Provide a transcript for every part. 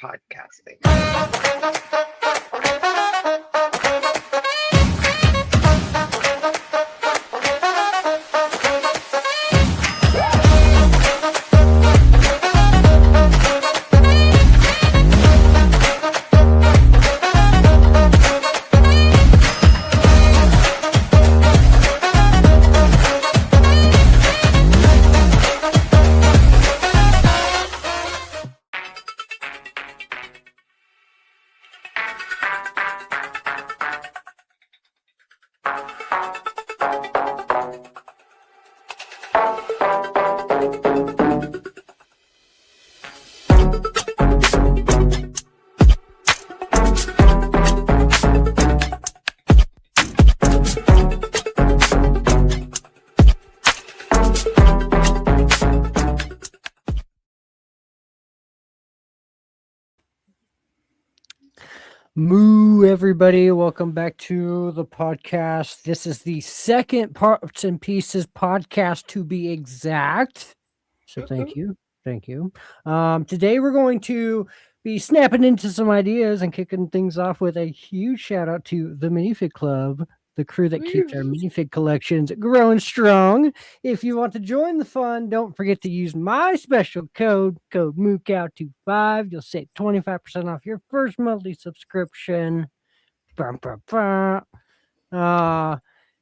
podcasting. Moo, everybody. Welcome back to the podcast. This is the second Parts and Pieces podcast to be exact. So thank you. Thank you. Today we're going to be snapping into some ideas and kicking things off with a huge shout out to the Minifig Club, the crew that keeps our minifig collections growing strong. If you want to join the fun, don't forget to use my special code MOOCOUT25. You'll save 25% off your first monthly subscription.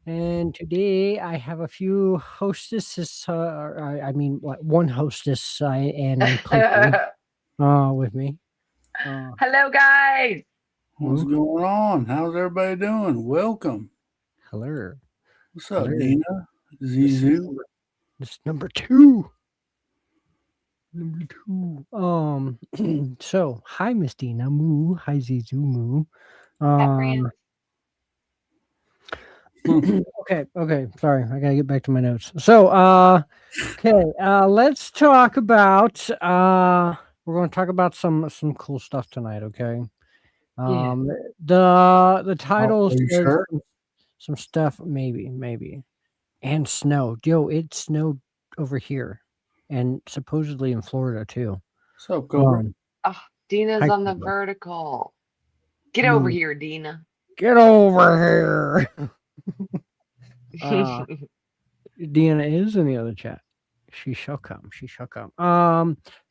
And today I have a few hostesses, one hostess and with me. Hello, guys. What's going on? How's everybody doing? Welcome. Hello. What's up, Hello. Dina? Zizu? This is number two. So hi, Miss Dina. Moo. Hi, Zizu. Moo. Okay. Sorry, I gotta get back to my notes. So, let's talk about. We're going to talk about some cool stuff tonight. Okay. The title Are you says sure? some stuff. Maybe, and snow. Yo, it snowed over here, and supposedly in Florida too. So, Cobra. Dina's Hi, on the Cobra. vertical. Get over here, Dina. Get over here. Deanna is in the other chat. She shall come.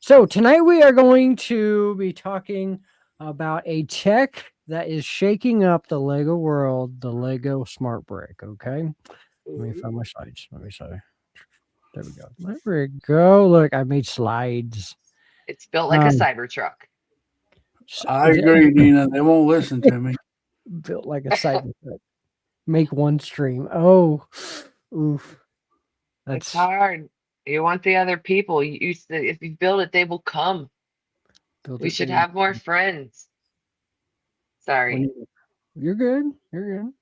So tonight we are going to be talking about a tech that is shaking up the Lego world, the Lego Smart Brick. Okay. Let me find my slides. Let me see. There we go. There we go. Look, I made slides. It's built like a Cybertruck. I agree, Dina. They won't listen to me. Built like a Cybertruck. Make one stream. Oh, oof. It's hard. You want the other people. If you build it, they will come. We should have more friends. Sorry. You're good.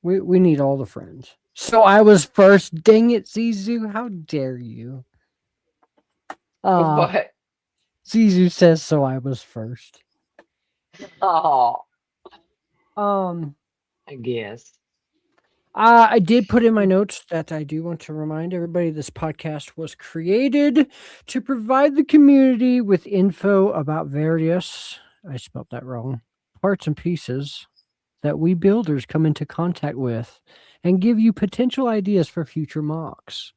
We need all the friends. So I was first. Dang it, Zizu. How dare you? What? Zizu says so I was first. Oh. I guess. I did put in my notes that I do want to remind everybody this podcast was created to provide the community with info about various, I spelled that wrong, parts and pieces that we builders come into contact with and give you potential ideas for future mocks.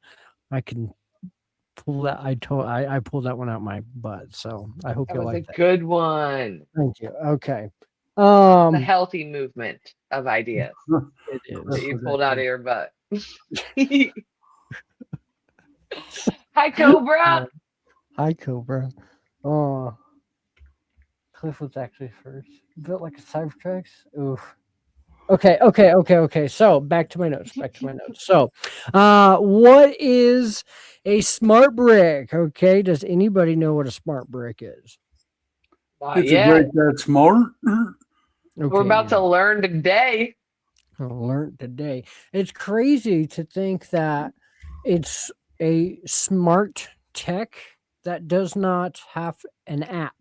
I can pull that. I pulled that one out my butt, so I hope you like that. That was a good one. Thank you. Okay. The healthy movement of ideas. It is. That you pulled out of your butt. Hi, Cobra. Hi, Cobra. Oh, Cliff was actually first. Built like a Cybertruck. Oof. Okay. So back to my notes. So, what is a smart brick? Okay, does anybody know what a smart brick is? It's a brick that's smart. Okay, we're about to learn today. It's crazy to think that it's a smart tech that does not have an app.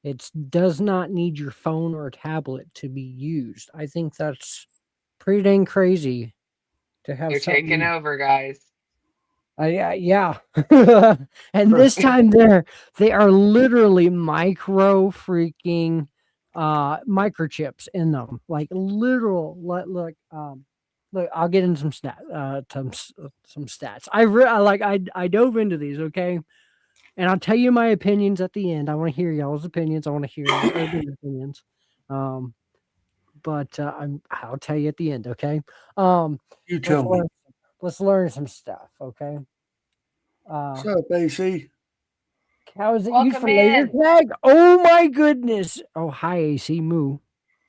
It does not need your phone or tablet to be used. I think that's pretty dang crazy to have. You're taking over, guys. Yeah. And this time they are literally micro freaking microchips in them, like literal. Look, look, I'll get into some stats. I dove into these, okay, and I'll tell you my opinions at the end. I want to hear y'all's opinions. I want to hear everybody's opinions. But I'll tell you at the end, okay? You tell me. Let's learn some stuff, okay? What's up, AC? How is it used Welcome for laser in. tag? Oh my goodness! Oh, hi AC Moo.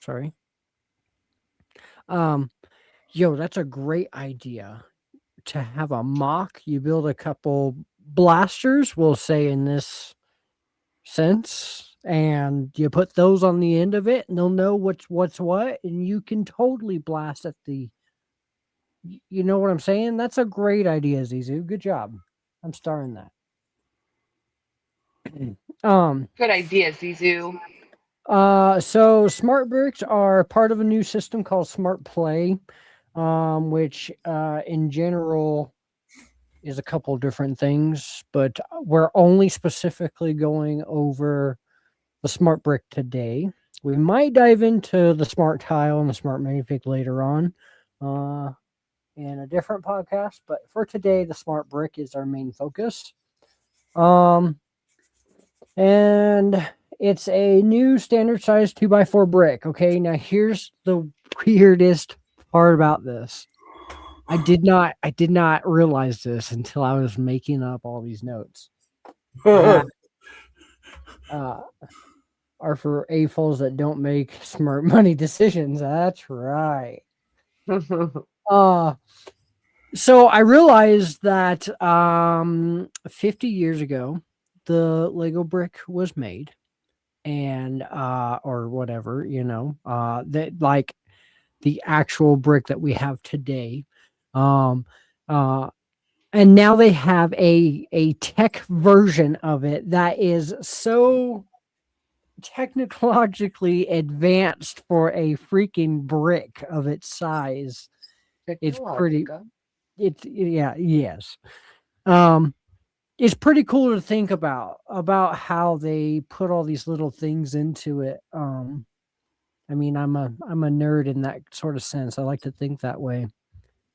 Sorry. Yo, that's a great idea to have a mock. You build a couple blasters, we'll say in this sense, and you put those on the end of it, and they'll know what's what, and you can totally blast at the. You know what I'm saying? That's a great idea, Zizu. Good job. I'm starring that. Good idea, Zizu. So smart bricks are part of a new system called Smart Play, which in general is a couple different things, but we're only specifically going over the smart brick today. We might dive into the smart tile and the smart minifig later on in a different podcast, but for today, the smart brick is our main focus. And it's a new standard size 2x4 brick. Okay, now here's the weirdest part about this. I did not realize this until I was making up all these notes. That, are for AFOLs that don't make smart money decisions. That's right. So I realized that 50 years ago, the Lego brick was made, and or whatever, that like the actual brick that we have today. And now they have a tech version of it that is so technologically advanced for a freaking brick of its size. It's pretty yes. It's pretty cool to think about how they put all these little things into it. I mean, I'm a nerd in that sort of sense. I like to think that way.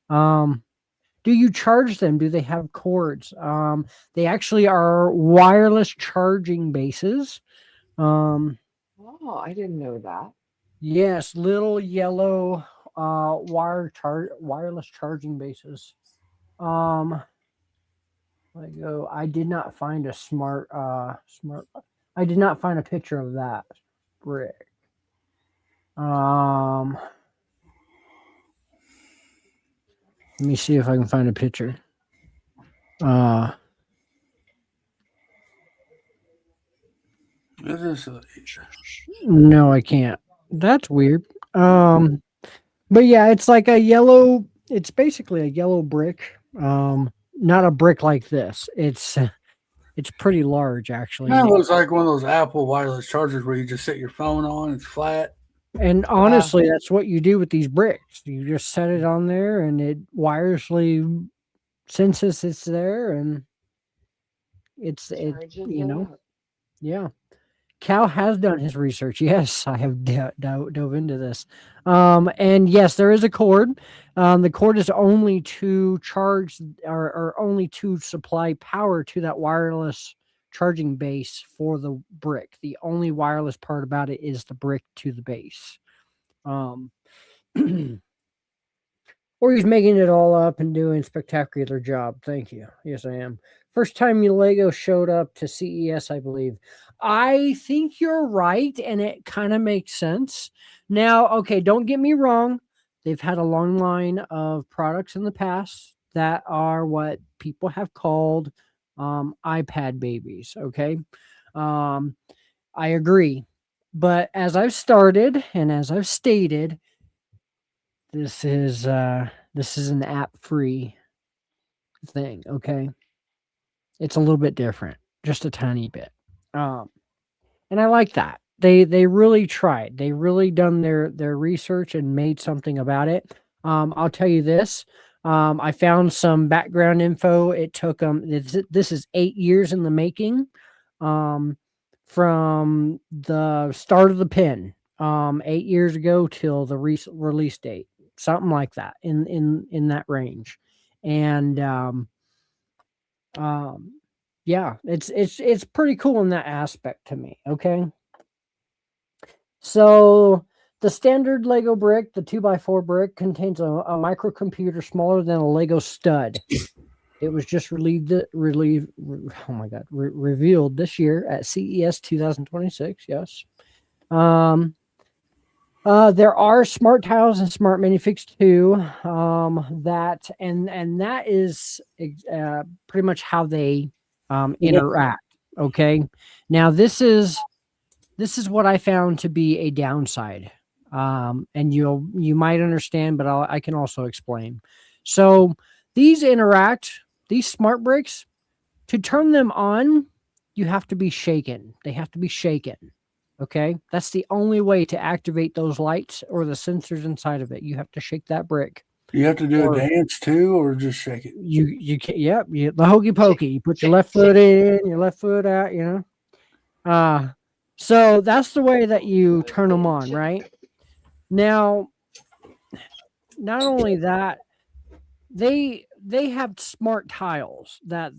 Do you charge them? Do they have cords? They actually are wireless charging bases. Oh, I didn't know that. Yes, little yellow wireless charging bases. I did not find a smart. I did not find a picture of that brick. Let me see if I can find a picture. No, I can't. That's weird. But yeah, it's like a yellow. It's basically a yellow brick. Not a brick like this. It's pretty large, actually. Kind of looks like one of those Apple wireless chargers where you just set your phone on. It's flat. And honestly, that's what you do with these bricks. You just set it on there, and it wirelessly senses it's there, and yeah. Cal has done his research. Yes, I have dove into this. And yes, there is a cord. The cord is only to charge or only to supply power to that wireless charging base for the brick. The only wireless part about it is the brick to the base. Or he's making it all up and doing a spectacular job. Thank you. Yes, I am. First time Lego showed up to CES, I believe. I think you're right, and it kind of makes sense. Now, okay, don't get me wrong. They've had a long line of products in the past that are what people have called iPad babies, okay? I agree. But as I've started and as I've stated, this is an app-free thing, okay? It's a little bit different, just a tiny bit. And I like that. They really tried. They really done their research and made something about it. I'll tell you this. I found some background info. It took this is 8 years in the making. From the start of the pin. 8 years ago till the release date, something like that, in that range. And yeah, it's pretty cool in that aspect to me. Okay, so the standard Lego brick, the 2x4 brick, contains a microcomputer smaller than a Lego stud. It was just revealed this year at CES 2026. Yes. There are smart tiles and smart minifigs too. That is pretty much how they interact. Okay. Now this is what I found to be a downside. And you might understand, but I can also explain. So these smart bricks, to turn them on, you have to be shaken. They have to be shaken. Okay, that's the only way to activate those lights or the sensors inside of it. You have to shake that brick. You have to do a dance too, or just shake it. You can, yep. The hokey pokey. You put your left foot in, your left foot out. So that's the way that you turn them on, right? Now, not only that, they have smart tiles that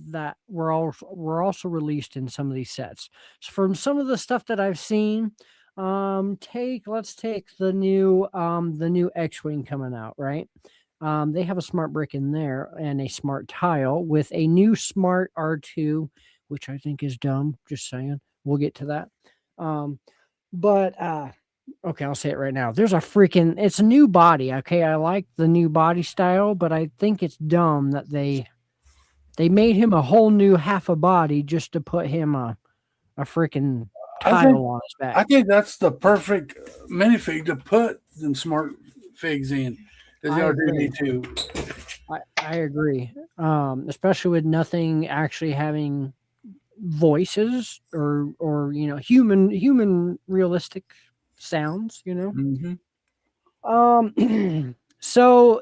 were also released in some of these sets. So from some of the stuff that I've seen, let's take the new X-Wing coming out, right? They have a smart brick in there and a smart tile with a new smart R2, which I think is dumb. Just saying. We'll get to that. Okay, I'll say it right now. It's a new body. Okay, I like the new body style, but I think it's dumb that they made him a whole new half a body just to put him a freaking tile on his back. I think that's the perfect minifig to put them smart figs in. I agree. Especially with nothing actually having voices or human realistic sounds. Mm-hmm. So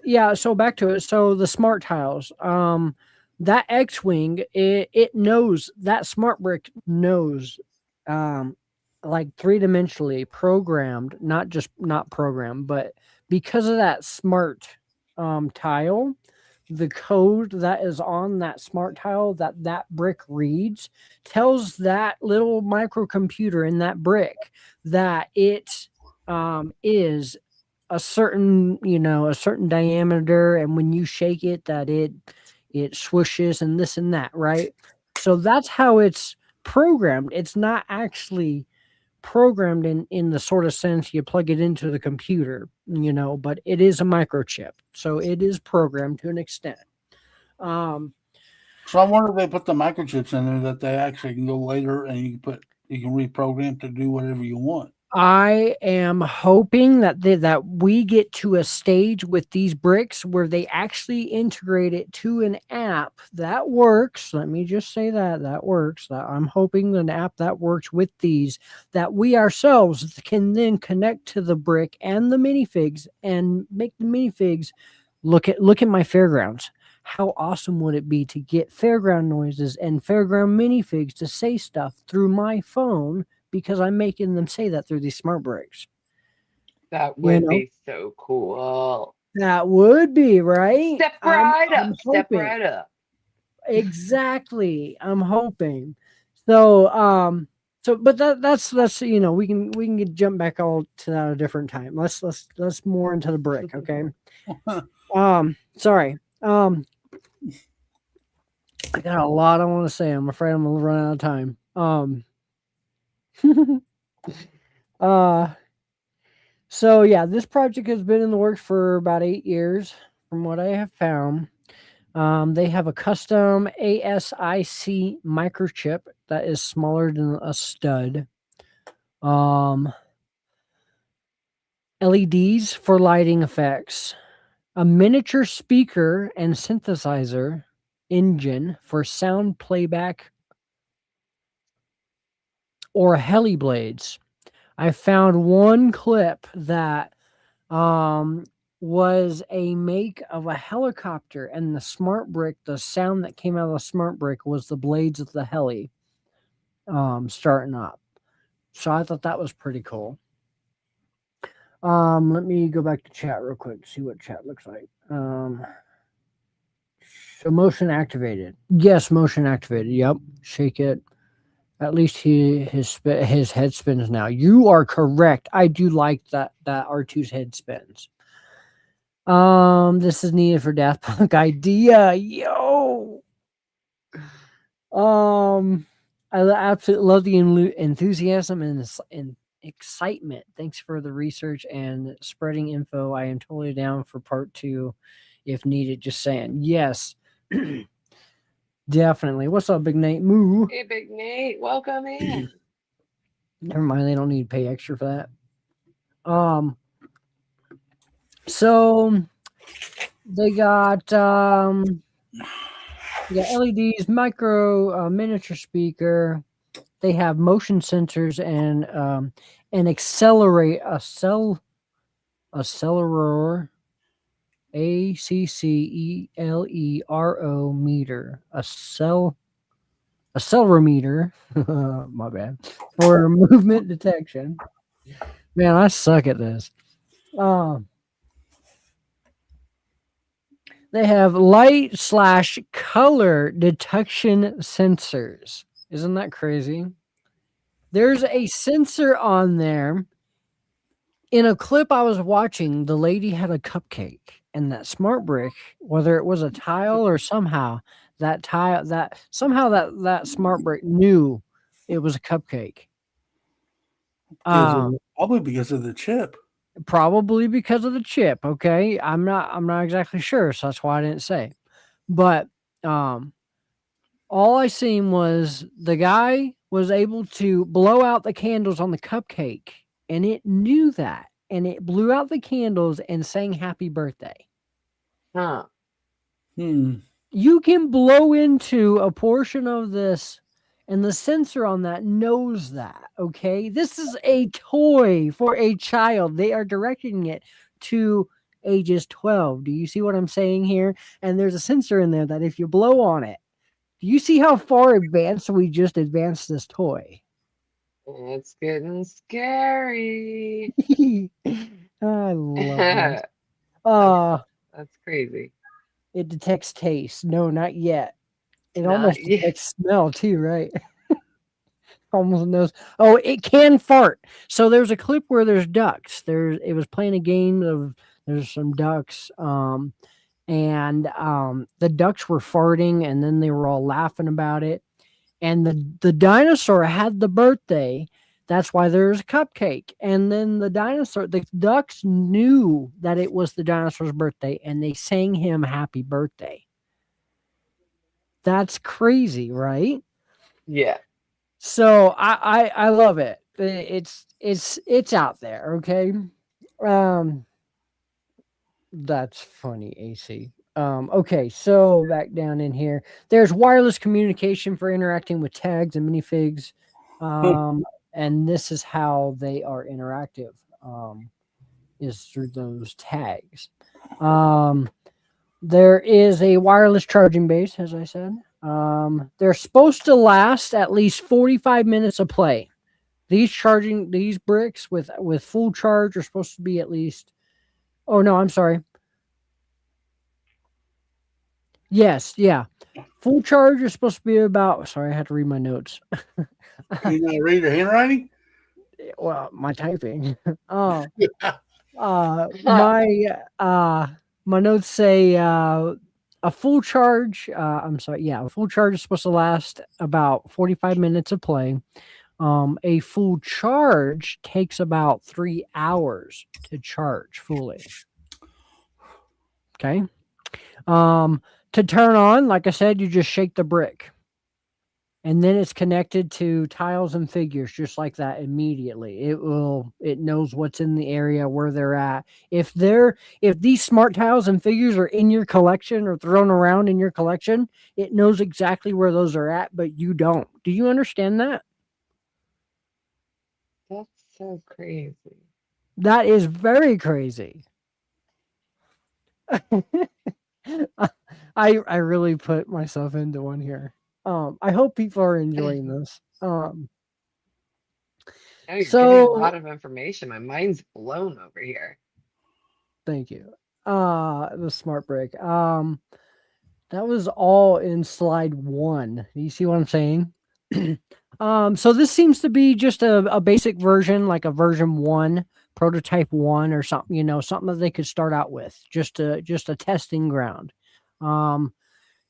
back to it. So the smart tiles, that X-Wing, it knows, that smart brick knows, like three-dimensionally programmed, not programmed, but because of that smart tile, the code that is on that smart tile that brick reads tells that little microcomputer in that brick that it is a certain diameter, and when you shake it, that it swooshes and this and that, right? So that's how it's programmed. It's not actually programmed in the sort of sense you plug it into the computer, but it is a microchip, so it is programmed to an extent. So I wonder if they put the microchips in there that they actually can go later and you can reprogram to do whatever you want. I am hoping that we get to a stage with these bricks where they actually integrate it to an app that works. Let me just say that works. That I'm hoping an app that works with these, that we ourselves can then connect to the brick and the minifigs and make the minifigs look at my fairgrounds. How awesome would it be to get fairground noises and fairground minifigs to say stuff through my phone, because I'm making them say that through these smart bricks? That would be so cool. That would be, right? Step right up. Step right up. Exactly. I'm hoping. So, but that's we can jump back all to that at a different time. Let's more into the brick, okay? Sorry. I got a lot I want to say. I'm afraid I'm gonna run out of time. So yeah, this project has been in the works for about 8 years, from what I have found. They have a custom ASIC microchip that is smaller than a stud. LEDs for lighting effects, a miniature speaker and synthesizer engine for sound playback, or heli blades. I found one clip that was a make of a helicopter, and the smart brick, the sound that came out of the smart brick was the blades of the heli starting up. So I thought that was pretty cool. Let me go back to chat real quick, see what chat looks like. So motion activated. Yes, motion activated. Yep. Shake it. At least his head spins now. You are correct. I do like that R2's head spins. This is needed for Daft Punk idea. Yo. I absolutely love the enthusiasm and excitement. Thanks for the research and spreading info. I am totally down for part 2 if needed. Just saying. Yes. Definitely. What's up, Big Nate? Moo. Hey, Big Nate, welcome in. Never mind, they don't need to pay extra for that. So they got LEDs, micro miniature speaker. They have motion sensors and an accelerator, ACCELERO meter, accelerometer. My bad, for movement detection. Man, I suck at this. They have light/color detection sensors. Isn't that crazy? There's a sensor on there. In a clip I was watching, the lady had a cupcake, and that smart brick, whether it was a tile or somehow that smart brick knew it was a cupcake. Probably because of the chip. Probably because of the chip. Okay, I'm not exactly sure, so that's why I didn't say. But all I seen was the guy was able to blow out the candles on the cupcake, and it knew that, and it blew out the candles and sang happy birthday. Huh. You can blow into a portion of this, and the sensor on that knows that, okay? This is a toy for a child. They are directing it to ages 12. Do you see what I'm saying here? And there's a sensor in there that if you blow on it, do you see how far advanced we just advanced this toy? It's getting scary. I love this. That's crazy. It detects taste. No, not yet. It Not almost yet. detects smell too, right? Almost knows. Oh, it can fart. So there's a clip where there's ducks. It was playing a game of there's some ducks. And the ducks were farting, and then they were all laughing about it. And the dinosaur had the birthday. That's why there's a cupcake. And then the ducks knew that it was the dinosaur's birthday, and they sang him happy birthday. That's crazy, right? Yeah. So I love it. It's out there, okay? That's funny, AC. Okay, so back down in here. There's wireless communication for interacting with tags and minifigs. And this is how they are interactive. Is through those tags. There is a wireless charging base, as I said. They're supposed to last at least 45 minutes of play. These bricks with full charge are supposed to be at least. Oh no, I'm sorry. Yes, yeah. Full charge is supposed to be about. Sorry, I had to read my notes. Can you not read your handwriting? Well, my typing. My notes say a full charge. I'm sorry. Yeah, a full charge is supposed to last about 45 minutes of play. A full charge takes about 3 hours to charge fully. Okay. To turn on, like I said, you just shake the brick. And then it's connected to tiles and figures just like that immediately. It knows what's in the area where they're at. If these smart tiles and figures are in your collection or thrown around in your collection, it knows exactly where those are at, but you don't. Do you understand that? That's so crazy. That is very crazy. I really put myself into one here. I hope people are enjoying this. Oh, you're giving a So lot of information. My mind's blown over here. thank you. The smart brick. That was all in slide 1. You see what I'm saying? So this seems to be just a basic version, like a version 1, prototype 1 or something, something that they could start out with, just a testing ground.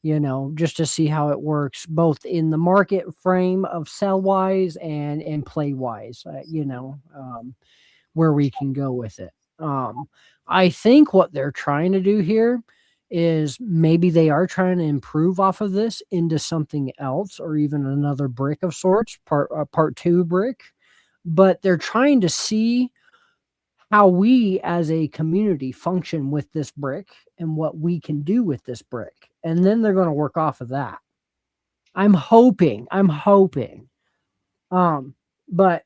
Just to see how it works both in the market frame of sell wise and play wise, where we can go with it. I think what they're trying to do here is maybe they are trying to improve off of this into something else or even another brick of sorts, part 2 brick, but they're trying to see how we as a community function with this brick and what we can do with this brick. And then they're going to work off of that. I'm hoping. But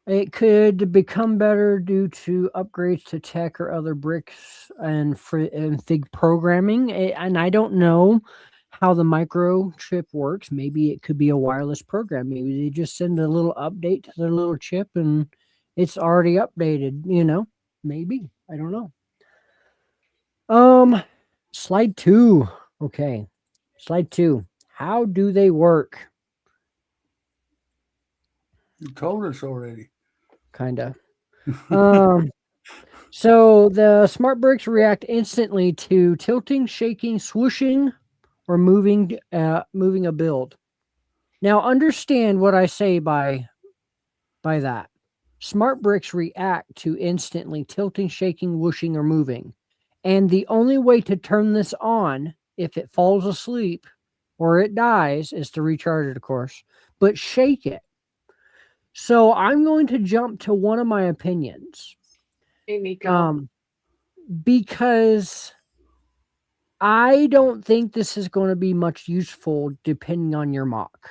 it could become better due to upgrades to tech or other bricks and Fig programming. And I don't know how the microchip works. Maybe it could be a wireless program. Maybe they just send a little update to their little chip and it's already updated, Maybe. I don't know. Slide 2. Okay. Slide 2. How do they work? You told us already. Kinda. So the smart bricks react instantly to tilting, shaking, swooshing, or moving a build. Now understand what I say by that. Smart bricks react to instantly tilting, shaking, whooshing, or moving. And the only way to turn this on if it falls asleep or it dies is to recharge it, of course, but shake it. So I'm going to jump to one of my opinions. Hey, Nico. Because I don't think this is going to be much useful depending on your mock.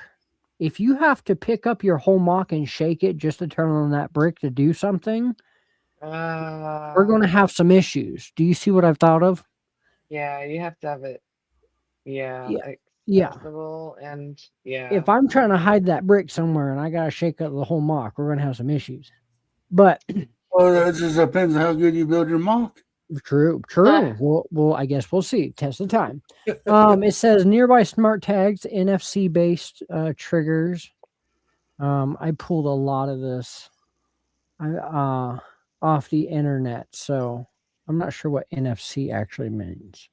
If you have to pick up your whole mock and shake it just to turn on that brick to do something, we're going to have some issues. Do you see what I've thought of? Yeah, you have to have it. Yeah, Yeah. accessible and yeah. If I'm trying to hide that brick somewhere and I got to shake up the whole mock, we're going to have some issues. But well, it just depends on how good you build your mock. True. Well, I guess we'll see. Test the time. It says nearby smart tags, NFC based triggers. I pulled a lot of this off the internet, so I'm not sure what NFC actually means.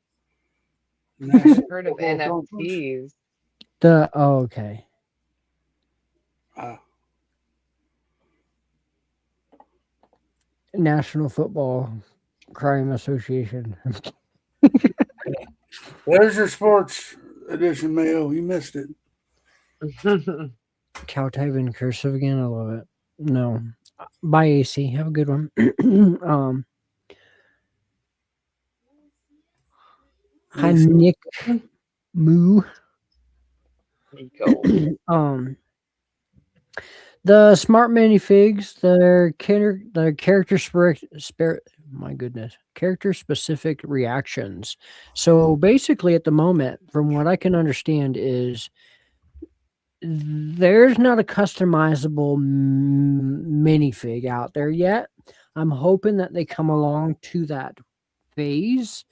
I've heard of NFTs. Okay. National Football Crime Association. There's your sports edition, Mayo. You missed it. Cow type in cursive again. I love it. No. Bye, AC. Have a good one. Hi, Nick. Moo. Nico. The smart minifigs, character specific reactions. So basically at the moment, from what I can understand, is there's not a customizable minifig out there yet. I'm hoping that they come along to that phase,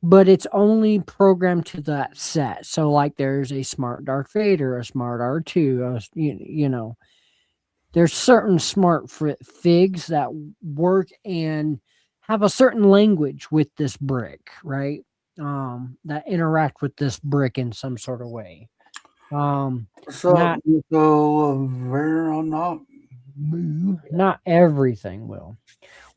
but it's only programmed to that set. So like there's a smart Darth Vader, a smart R2, there's certain smart figs that work and have a certain language with this brick, right? That interact with this brick in some sort of way. Not everything will.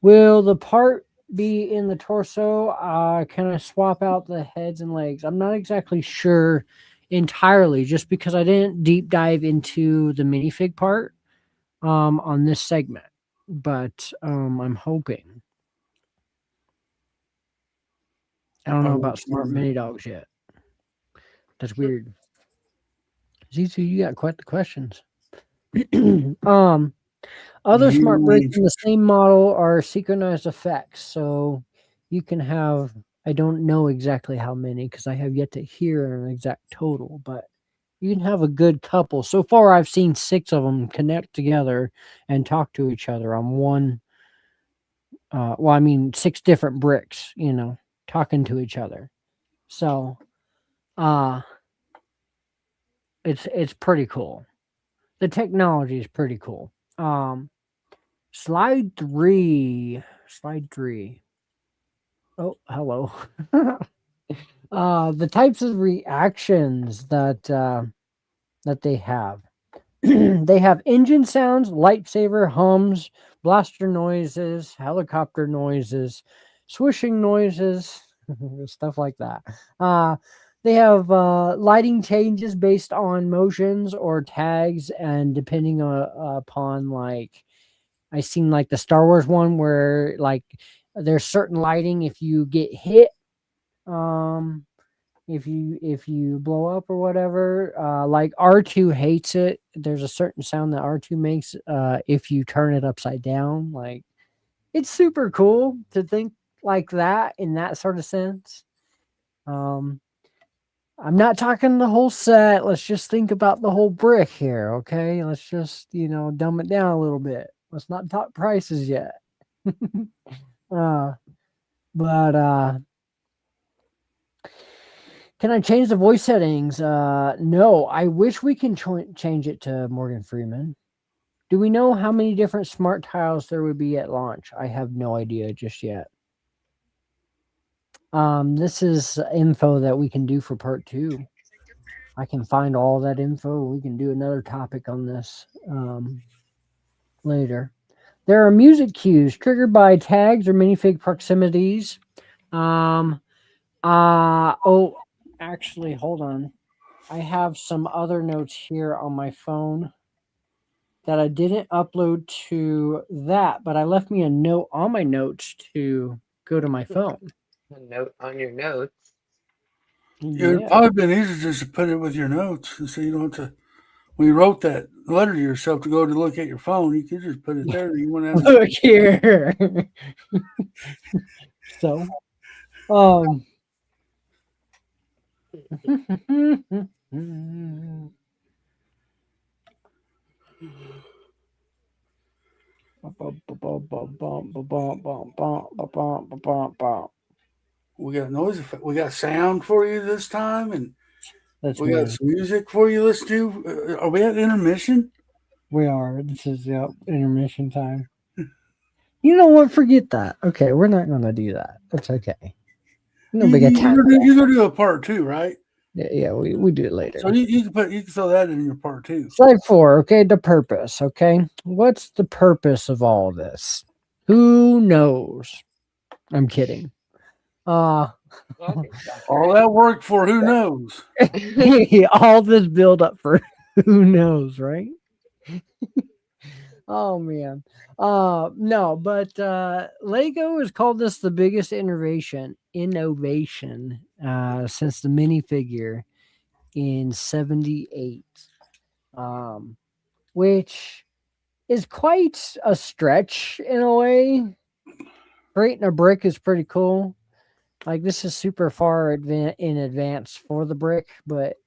Will the part be in the torso? Can I swap out the heads and legs? I'm not exactly sure entirely, just because I didn't deep dive into the minifig part on this segment, but I'm hoping. I don't know about smart mini dogs yet. That's weird. Zizu, you got quite the questions. Other smart bricks in the same model are synchronized effects, so you can have. I don't know exactly how many because I have yet to hear an exact total, but You can have a good couple. So far, I've seen 6 of them connect together and talk to each other on one. Well, I mean, 6 different bricks, talking to each other. So, it's pretty cool. The technology is pretty cool. Slide 3. Slide 3. Oh, hello. The types of reactions that they have. They have engine sounds, lightsaber hums, blaster noises, helicopter noises, swishing noises, stuff like that. They have lighting changes based on motions or tags, and depending upon, like, I seen like the Star Wars one where like there's certain lighting if you get hit, um, if you blow up or whatever. Like R2 hates it. There's a certain sound that R2 makes if you turn it upside down. Like, it's super cool to think like that in that sort of sense. I'm not talking the whole set. Let's just think about the whole brick here, okay? Let's just, dumb it down a little bit. Let's not talk prices yet. But can I change the voice settings? No. I wish we can change it to Morgan Freeman. Do we know how many different smart tiles there would be at launch? I have no idea just yet. This is info that we can do for part 2. I can find all that info. We can do another topic on this later. There are music cues triggered by tags or minifig proximities. Actually, hold on. I have some other notes here on my phone that I didn't upload to that, but I left me a note on my notes to go to my phone. A note on your notes. It would probably been easier just to put it with your notes, so you don't have to. When you wrote that letter to yourself to go to look at your phone, you could just put it there. You wouldn't have to look here. So, we got noise effect. We got sound for you this time, and we got some music for you to listen to. Are we at intermission? We are. This is intermission time. You know what? Forget that. Okay, we're not going to do that. That's okay. Nobody got time. You're going to do a part 2, right? Yeah, we do it later. So you can throw that in your part 2. Slide 4. Okay, the purpose. Okay, what's the purpose of all this? Who knows? I'm kidding. All that work for who knows? All this build up for who knows, right? Oh man. No, but Lego has called this the biggest innovation since the minifigure in 78. Which is quite a stretch in a way. Creating a brick is pretty cool. Like, this is super far in advance for the brick, but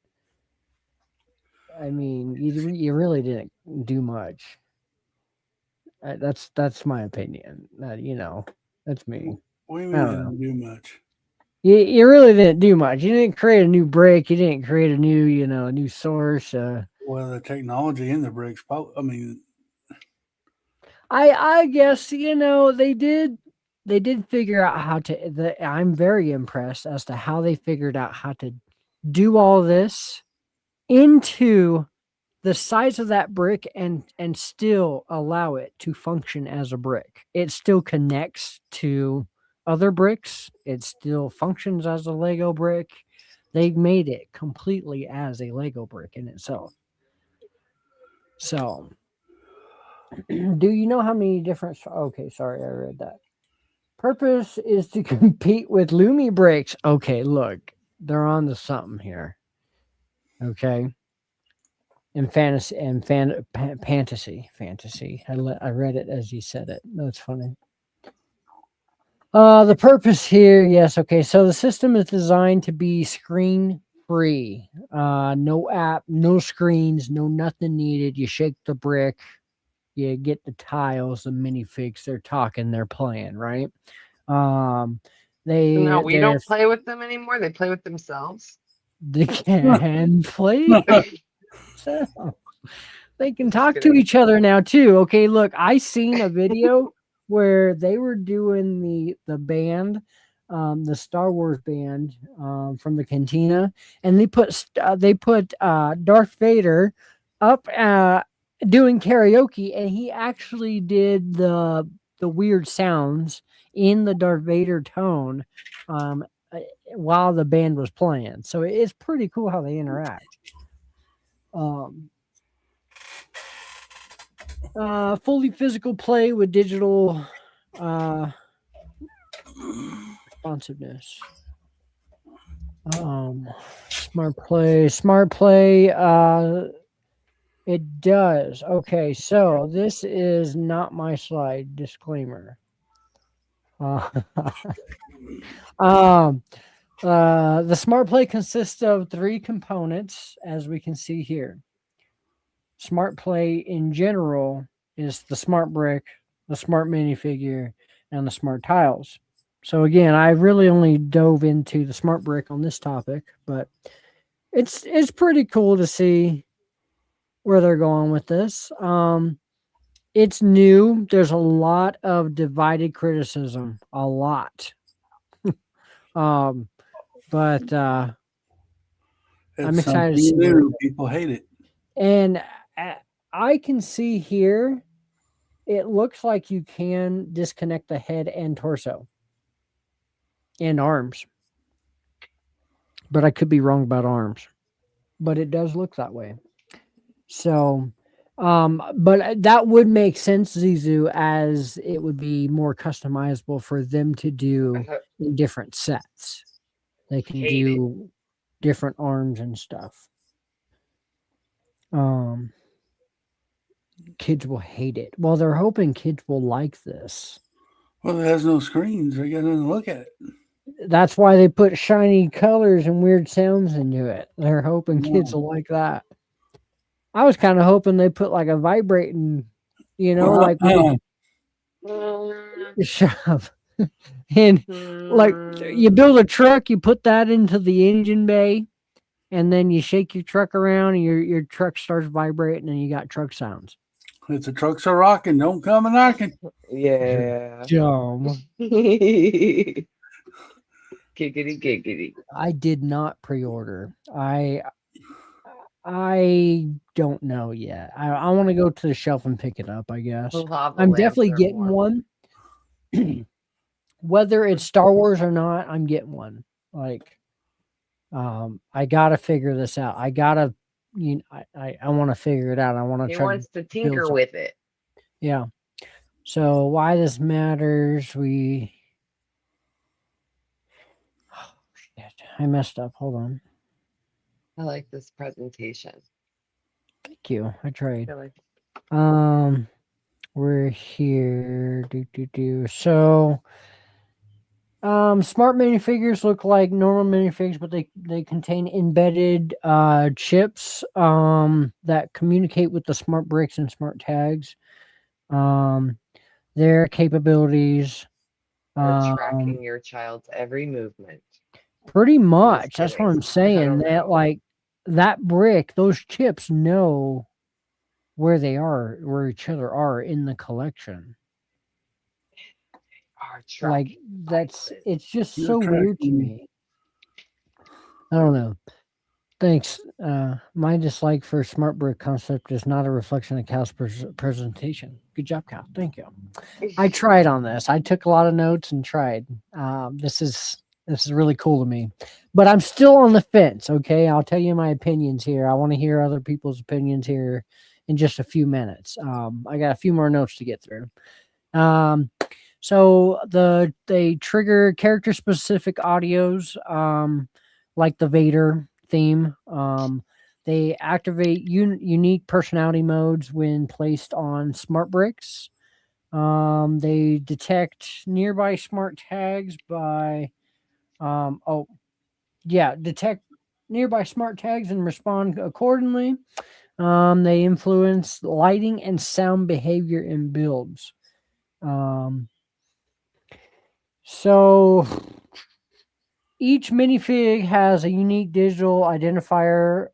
I mean, you really didn't do much. That's my opinion. That's me. What do you mean you didn't do much? You really didn't do much. You didn't create a new brick. You didn't create a new, new source. Well, the technology in the bricks, I mean, I guess they did figure out how to. I'm very impressed as to how they figured out how to do all this into the size of that brick and still allow it to function as a brick. It still connects to other bricks. It still functions as a Lego brick. They've made it completely as a Lego brick in itself. So, do you know how many different... Okay, sorry, I read that. Purpose is to compete with Lumi bricks. Okay, look, they're on to something here. Okay. And fantasy. I read it as you said it. That's funny. The purpose here, yes. Okay, so the system is designed to be screen free. No app, no screens, no nothing needed. You shake the brick, you get the tiles, the minifigs. They're talking, they're playing, right? Um, No, we they're don't play with them anymore. They play with themselves. they can play. So they can Just talk to kidding. each other now too. Okay, look, I seen a video where they were doing the band, the Star Wars band from the Cantina, and they put Darth Vader up doing karaoke, and he actually did the weird sounds in the Darth Vader tone um, uh, while the band was playing. So it's pretty cool how they interact. Fully physical play with digital responsiveness. Smart play. It does. Okay, so this is not my slide. Disclaimer. The smart play consists of 3 components, as we can see here. Smart play in general is the smart brick, the smart minifigure, and the smart tiles. So again, I really only dove into the smart brick on this topic, but it's pretty cool to see where they're going with this. It's new. There's a lot of divided criticism, a lot. But I'm excited to see new. People hate it. And I can see here, it looks like you can disconnect the head and torso and arms. But I could be wrong about arms. But it does look that way. So, but that would make sense, Zizu, as it would be more customizable for them to do in different sets. They can do different arms and stuff. Kids will hate it. Well, they're hoping kids will like this. Well, it has no screens. They got nothing to look at. That's why they put shiny colors and weird sounds into it. They're hoping kids will like that. I was kind of hoping they put like a vibrating, like shove. And like you build a truck, you put that into the engine bay, and then you shake your truck around, and your truck starts vibrating, and you got truck sounds. If the trucks are rocking, don't come a knocking. Yeah. Dumb. Giggity, giggity. I did not pre-order. I don't know yet. I want to go to the shelf and pick it up, I guess. I'm definitely getting one. Whether it's Star Wars or not, I'm getting one. Like, I gotta figure this out. I gotta, I want to figure it out. I want to try. He wants to tinker with it. Yeah. So why this matters? Oh, shit. I messed up. Hold on. I like this presentation. Thank you. I tried. Really? We're here. So, smart minifigures look like normal minifigs, but they contain embedded chips that communicate with the smart bricks and smart tags. Their capabilities. They're tracking your child's every movement. Pretty much. That's what I'm saying. That like that brick, those chips know where they are, where each other are in the collection. Like it's just so weird to me. I don't know. Thanks. My dislike for smart brick concept is not a reflection of Cal's presentation. Good job, Cal. Thank you. I tried on this. I took a lot of notes and tried. This is really cool to me, but I'm still on the fence. Okay, I'll tell you my opinions here. I want to hear other people's opinions here in just a few minutes. I got a few more notes to get through. So they trigger character specific audios, like the Vader theme. They activate unique personality modes when placed on smart bricks. They detect nearby smart tags by detect nearby smart tags and respond accordingly. They influence lighting and sound behavior in builds. So each minifig has a unique digital identifier,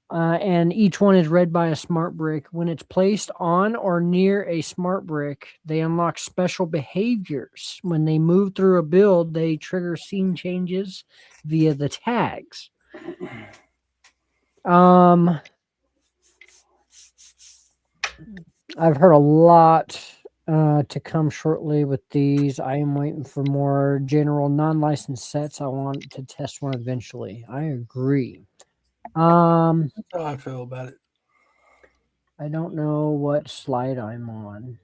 and each one is read by a smart brick. When it's placed on or near a smart brick, they unlock special behaviors. When they move through a build, they trigger scene changes via the tags. I've heard a lot to come shortly with these. I am waiting for more general non-licensed sets. I want to test one eventually. I agree. That's how I feel about it. I don't know what slide I'm on.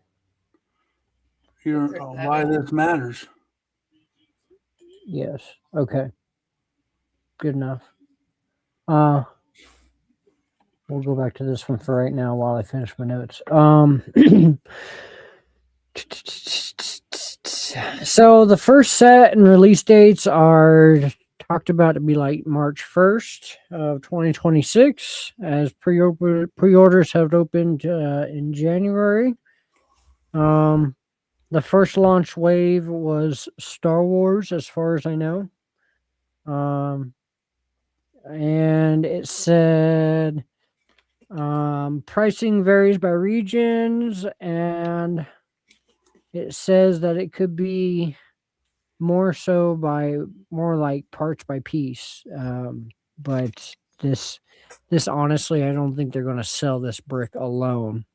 You're why this matters. Yes. Okay. Good enough. We'll go back to this one for right now while I finish my notes. So the first set and release dates are talked about to be like March 1st of 2026, as pre-orders have opened in January. The first launch wave was Star Wars, as far as I know. And it said pricing varies by regions, and it says that it could be more like parts by piece. But this honestly, I don't think they're going to sell this brick alone.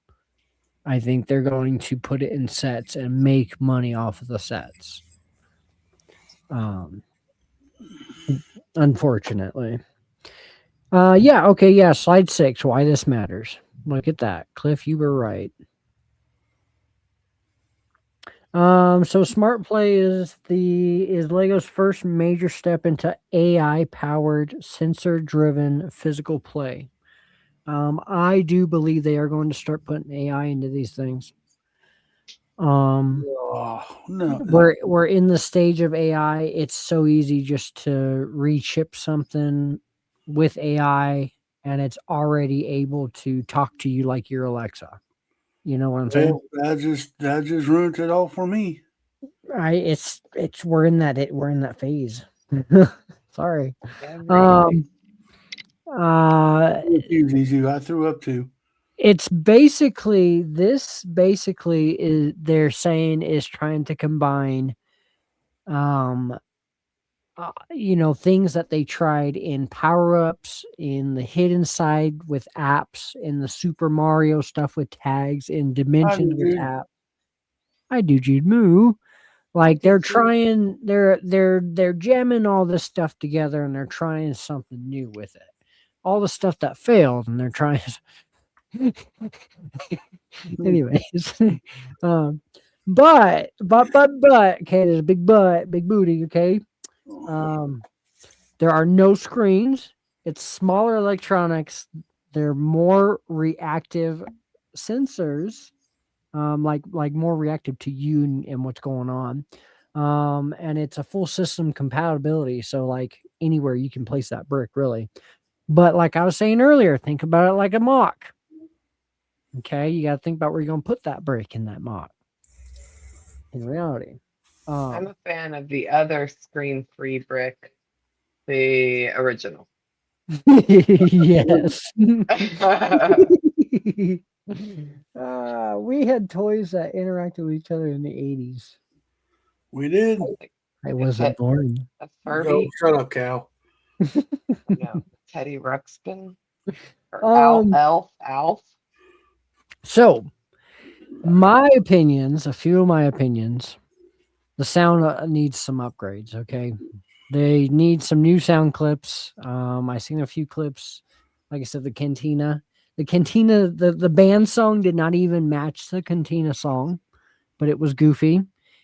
I think they're going to put it in sets and make money off of the sets. Unfortunately. Yeah, okay, yeah, slide 6, why this matters. Look at that. Cliff, you were right. So Smart Play is Lego's first major step into AI-powered, sensor-driven physical play. I do believe they are going to start putting AI into these things. No. We're in the stage of AI. It's so easy just to rechip something with AI, and it's already able to talk to you like your Alexa. You know what I'm saying? That just ruined it all for me. We're in that phase. Sorry. I threw up too. It's basically is they're saying is trying to combine things that they tried in power-ups, in the hidden side with apps, in the Super Mario stuff with tags, in Dimensions with apps. I do, Jude Moo. Like they're trying, they're jamming all this stuff together, and they're trying something new with it. All the stuff that failed, and they're trying. Anyways, but okay, there's a big booty. Okay, there are no screens. It's smaller electronics. They're more reactive sensors. Like more reactive to you and what's going on. And it's a full system compatibility. So like anywhere you can place that brick really. But like I was saying earlier, think about it like a mock. Okay. You got to think about where you're going to put that brick in that mock. In reality. I'm a fan of the other screen-free brick, the original. Yes. We had toys that interacted with each other in the 80s. We did. I wasn't born. A Furby. Shut up, Cal. No, Teddy Ruxpin. Or Alf. So, a few of my opinions, the sound needs some upgrades, okay? They need some new sound clips. I seen a few clips, like I said, the Cantina. The band song did not even match the Cantina song, but it was goofy.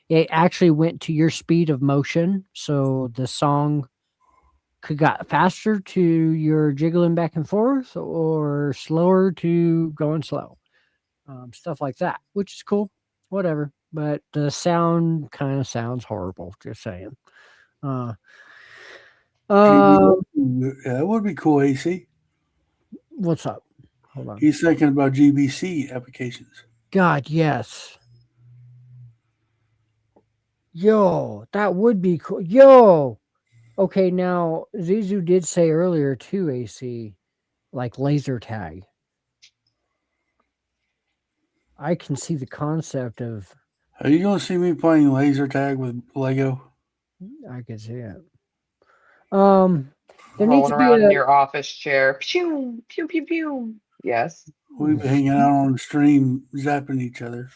It actually went to your speed of motion, so the song got faster to your jiggling back and forth, or slower to going slow. Stuff like that, which is cool. Whatever, but the sound kind of sounds horrible. Just saying. Uh, that would be cool, AC. what's up? Hold on. He's thinking about GBC applications. God, yes. Yo, that would be cool. Yo. Okay, now Zizu did say earlier too, AC, like laser tag. I can see the concept of. Are you going to see me playing laser tag with Lego? I could see it. There needs Rolling to be around in a. your office chair. Pew, pew, pew, pew. Yes. We've been hanging out on the stream, zapping each other.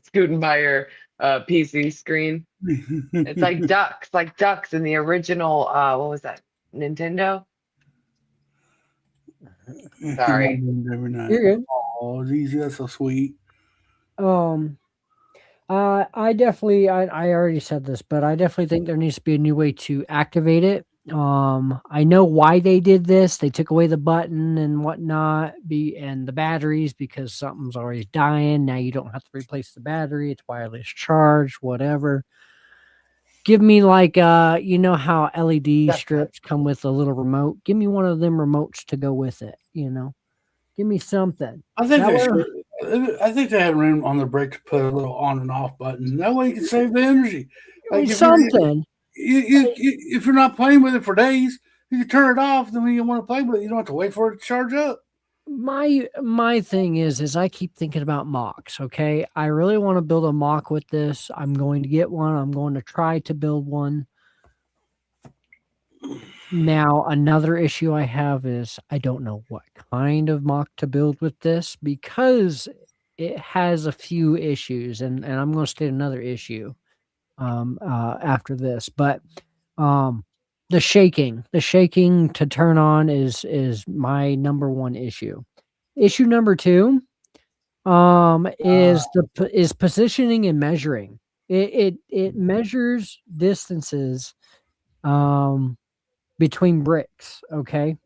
Scooting by your PC screen. It's like ducks in the original what was that? Nintendo? Sorry. Every night. You're good. Oh, easy. That's so sweet. I definitely, I already said this, but I definitely think there needs to be a new way to activate it. I know why they did this. They took away the button and whatnot, and the batteries because something's always dying. Now you don't have to replace the battery. It's wireless charge, whatever. Give me like, you know how LED strips come with a little remote. Give me one of them remotes to go with it. Give me something. I think they should. I think they had room on the brake to put a little on and off button. That way you can save the energy. Like Something. If you're not playing with it for days, you can turn it off. Then when you want to play with it, you don't have to wait for it to charge up. My thing is I keep thinking about mocks. Okay, I really want to build a mock with this. I'm going to get one. I'm going to try to build one. Now, another issue I have is I don't know what kind of mock to build with this because it has a few issues, and I'm going to state another issue after this. But the shaking to turn on is my number one issue. Issue number two is positioning and measuring. It measures distances between bricks. Okay,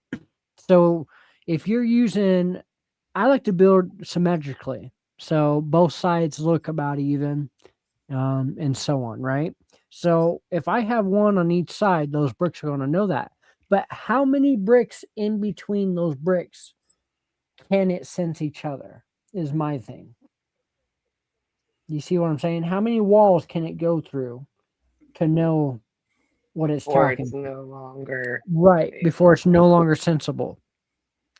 so if you're using, I like to build symmetrically, so both sides look about even, and so on, right? So if I have one on each side, those bricks are going to know that. But how many bricks in between those bricks can it sense each other is my thing. You see what I'm saying? How many walls can it go through to know what it's talking? It's no longer right before it's no longer sensible.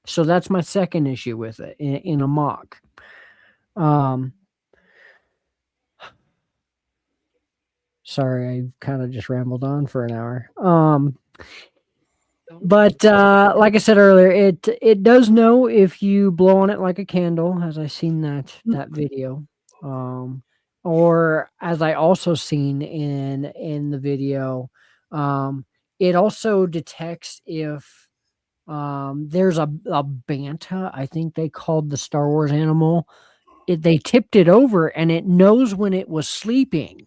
So that's my second issue with it in a mock. Sorry, I kind of just rambled on for an hour. But like I said earlier, it does know if you blow on it like a candle, as I seen that video. Or as I also seen in the video, it also detects if there's a banta, I think they called the Star Wars animal. They tipped it over and it knows when it was sleeping.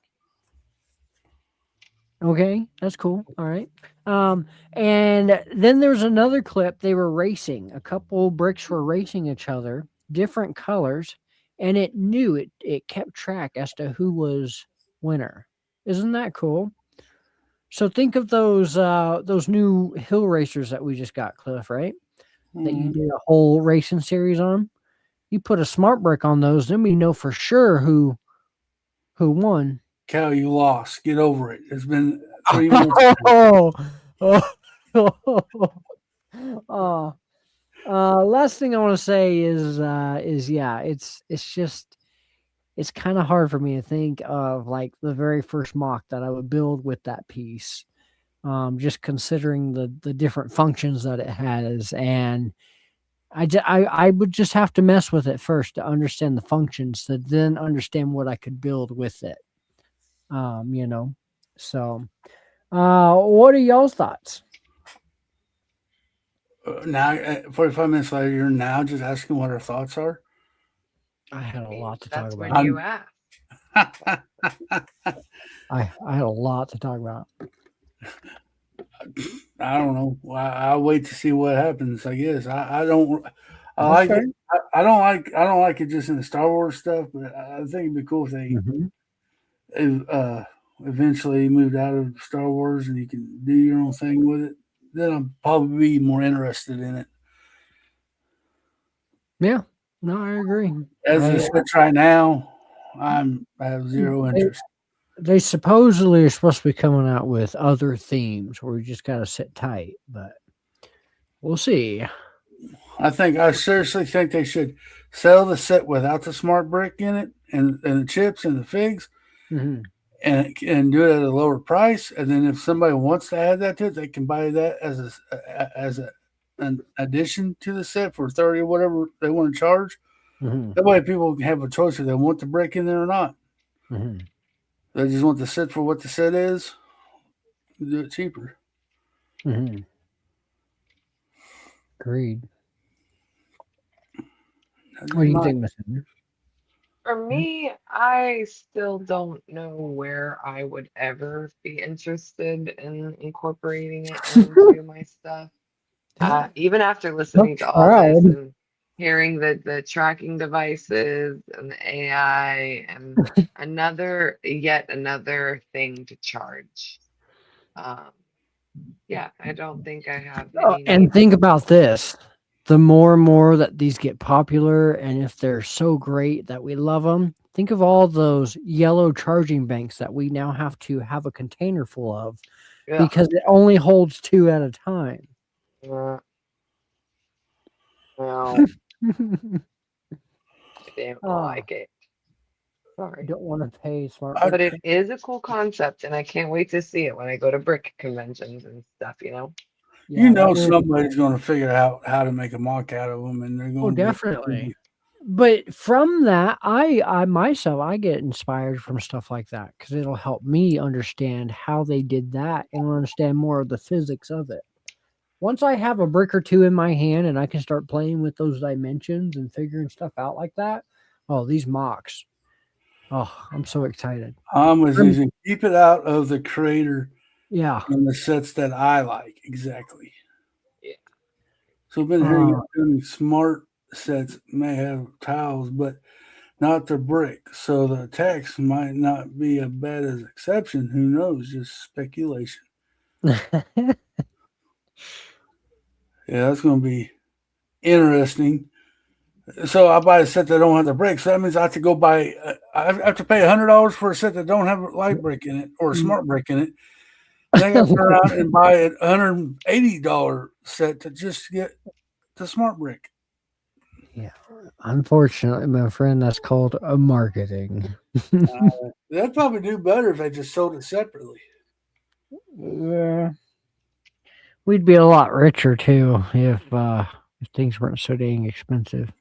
Okay, that's cool. All right. And then there's another clip. They were racing. A couple bricks were racing each other, different colors, and it knew it kept track as to who was winner. Isn't that cool? So think of those new hill racers that we just got, Cliff, right? That you did a whole racing series on. You put a smart brick on those, then we know for sure who won. Cal, you lost. Get over it. It's been 3 months. Last thing I want to say is yeah, it's just it's kind of hard for me to think of like the very first mock that I would build with that piece. Just considering the different functions that it has, and I would just have to mess with it first to understand the functions, to then understand what I could build with it. So what are y'all's thoughts? Now, 45 minutes later, you're now just asking what our thoughts are? I had a lot to talk about. That's when you ask. I had a lot to talk about. I don't know. I'll wait to see what happens. I guess I don't. I like it. I don't like it just in the Star Wars stuff, but I think it'd be cool if they eventually moved out of Star Wars and you can do your own thing with it, then I'll probably be more interested in it. Yeah. No, I agree. As it sits right now, I have zero interest. They supposedly are supposed to be coming out with other themes where we just got to sit tight, but we'll see. I seriously think they should sell the set without the smart brick in it and the chips and the figs, Mm-hmm. and do it at a lower price. And then if somebody wants to add that to it, they can buy that as an addition to the set for 30 or whatever they want to charge. Mm-hmm. That way, people can have a choice if they want the brick in there or not. Mm-hmm. They just want the set for what the set is. Do it cheaper. Mm-hmm. Agreed. What do you think, Miss Henry? For me, I still don't know where I would ever be interested in incorporating it into my stuff. Even after listening to all this and hearing the tracking devices and the AI and yet another thing to charge. Yeah, I don't think I have any And need. think about this. The more and more that these get popular, and if they're so great that we love them, think of all those yellow charging banks that we now have to have a container full of because it only holds 2 at a time. Well, I didn't like it. Sorry. Don't want to pay smart. But it is a cool concept, and I can't wait to see it when I go to brick conventions and stuff, you know? Yeah, somebody's going to figure out how to make a mock out of them, and they're going to definitely. But from that, I myself, I get inspired from stuff like that because it'll help me understand how they did that and understand more of the physics of it. Once I have a brick or two in my hand and I can start playing with those dimensions and figuring stuff out like that, these mocks. Oh, I'm so excited. I'm with you. Keep it out of the creator. Yeah. And the sets that I like. Exactly. Yeah. So I've been hearing smart sets may have tiles, but not the brick. So the text might not be a bad as exception. Who knows? Just speculation. Yeah, that's going to be interesting. So I buy a set that don't have the brick. So that means I have to go buy. I have to pay $100 for a set that don't have a light brick in it or a smart brick in it. And I got to turn around and buy a $180 set to just get the smart brick. Yeah, unfortunately, my friend, that's called a marketing. They'd probably do better if they just sold it separately. Yeah, we'd be a lot richer too if things weren't so dang expensive.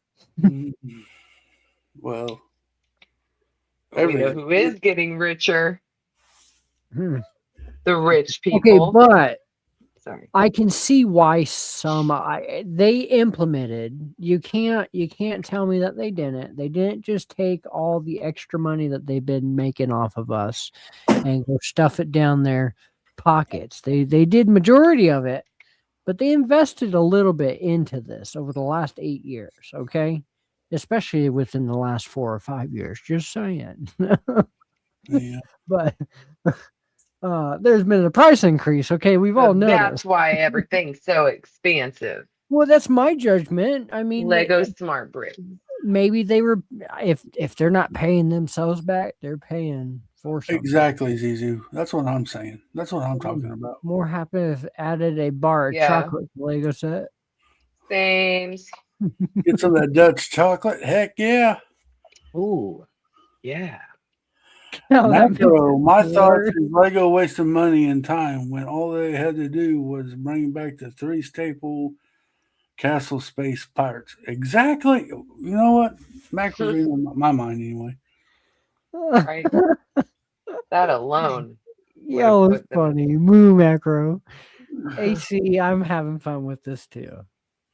Well, we know who is getting richer. Hmm. The rich people. Okay, but sorry, I can see why some they implemented. You can't tell me that they didn't. They didn't just take all the extra money that they've been making off of us and go stuff it down their pockets. They did majority of it, but they invested a little bit into this over the last 8 years. Okay, especially within the last 4 or 5 years. Just saying. Yeah. But. There's been a price increase. Okay, we've all noticed. That's why everything's so expensive. Well, that's my judgment. I mean, Lego smart brick. Maybe they were, if they're not paying themselves back, they're paying for something. Exactly, Zizu. That's what I'm saying. That's what I'm talking about. More happy if added a bar of chocolate to Lego set. Same. Get some of that Dutch chocolate. Heck yeah. Ooh, yeah. Macro, my thoughts is Lego wasting money and time when all they had to do was bring back the 3 staple Castle Space Pirates. Exactly. You know what? Macro's in my mind anyway. Right. That alone. Yo, it's funny. Moo Macro. AC, I'm having fun with this too.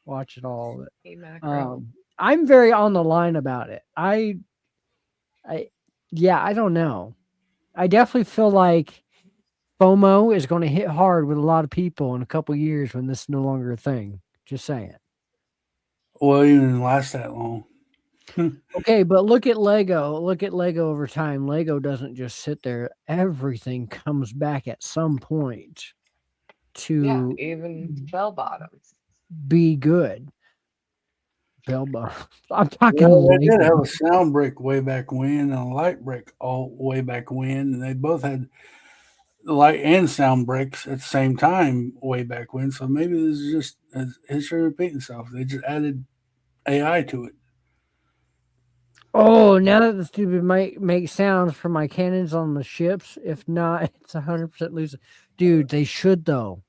Watching all of it. Hey, Macro. I'm very on the line about it. I don't know. I definitely feel like FOMO is going to hit hard with a lot of people in a couple years when this is no longer a thing. Just saying. Well, it didn't last that long. Okay, but look at Lego. Look at Lego over time. Lego doesn't just sit there. Everything comes back at some point Yeah, to even bell bottoms. be good. Bell bottom. I'm talking Well, they did have Lego. a sound brick way back when and a light brick all way back when, and they both had light and sound bricks at the same time way back when. So maybe this is just history repeating itself. They just added AI to it. Oh, now that the stupid might make sounds for my cannons on the ships. If not, it's 100% lose. Dude, they should though.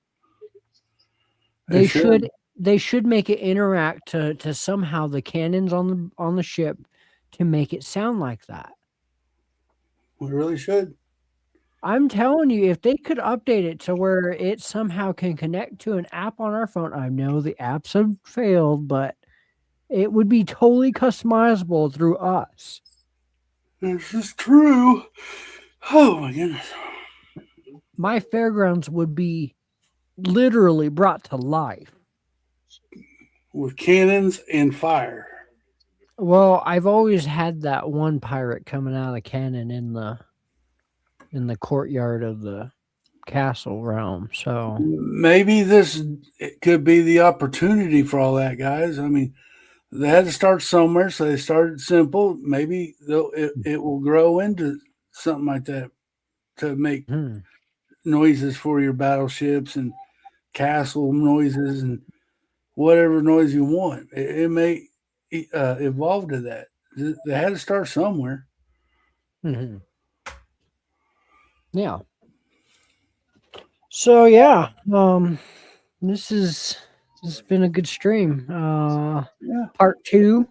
They They should. should. They should make it interact to somehow the cannons on the ship to make it sound like that. We really should. I'm telling you, if they could update it to where it somehow can connect to an app on our phone, I know the apps have failed, but it would be totally customizable through us. This is true. Oh my goodness. My fairgrounds would be literally brought to life. With cannons and fire. Well, I've always had that one pirate coming out of the cannon in the courtyard of the castle realm. So Maybe this it could be the opportunity for all that, guys. I mean, they had to start somewhere, so they started simple. Maybe it will grow into something like that to make noises for your battleships and castle noises and whatever noise you want. It may evolve to that. They had to start somewhere. mhm. Yeah. So yeah, this has been a good stream. Yeah. Part 2.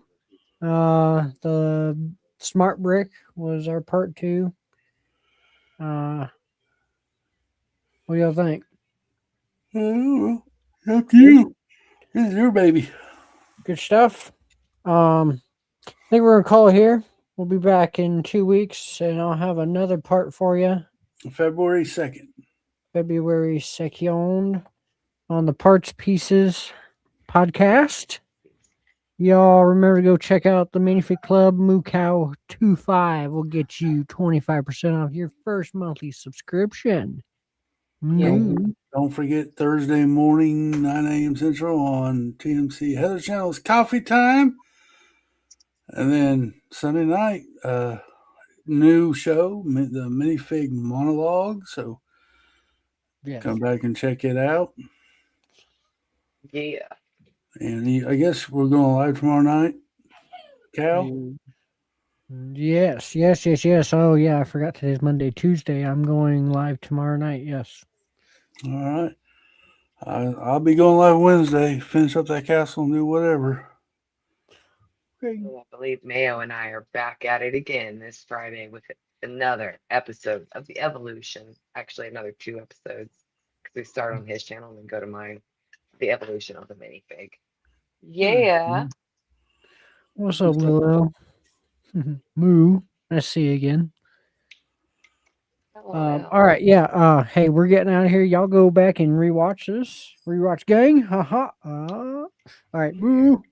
The smart brick was our part 2. What do y'all think? I don't know. Up to you. This is your baby. Good stuff. I think we're gonna call it here. We'll be back in 2 weeks, and I'll have another part for you. February 2nd. February 2nd on the Parts Pieces podcast. Y'all remember to go check out the Minifig Club. Moo Cow 25 will get you 25% off your first monthly subscription. Don't forget Thursday morning, 9 a.m. Central on TMC Heather Channel's Coffee Time. And then Sunday night, new show, the Minifig Monologue. So Yes. come back and check it out. Yeah. And I guess we're going live tomorrow night. Cal? Yes. Oh, yeah, I forgot today's Monday, Tuesday. I'm going live tomorrow night. Yes. All right. I'll be going live Wednesday. Finish up that castle and do whatever. Well, I believe Mayo and I are back at it again this Friday with another episode of the Evolution. Actually, another 2 episodes because we start on his channel and then go to mine. The Evolution of the Minifig. Yeah. What's up, Lilo? Moo. Nice to see you again. All right, yeah. Hey, we're getting out of here. Y'all go back and rewatch this. Rewatch gang. Haha. All right, boo.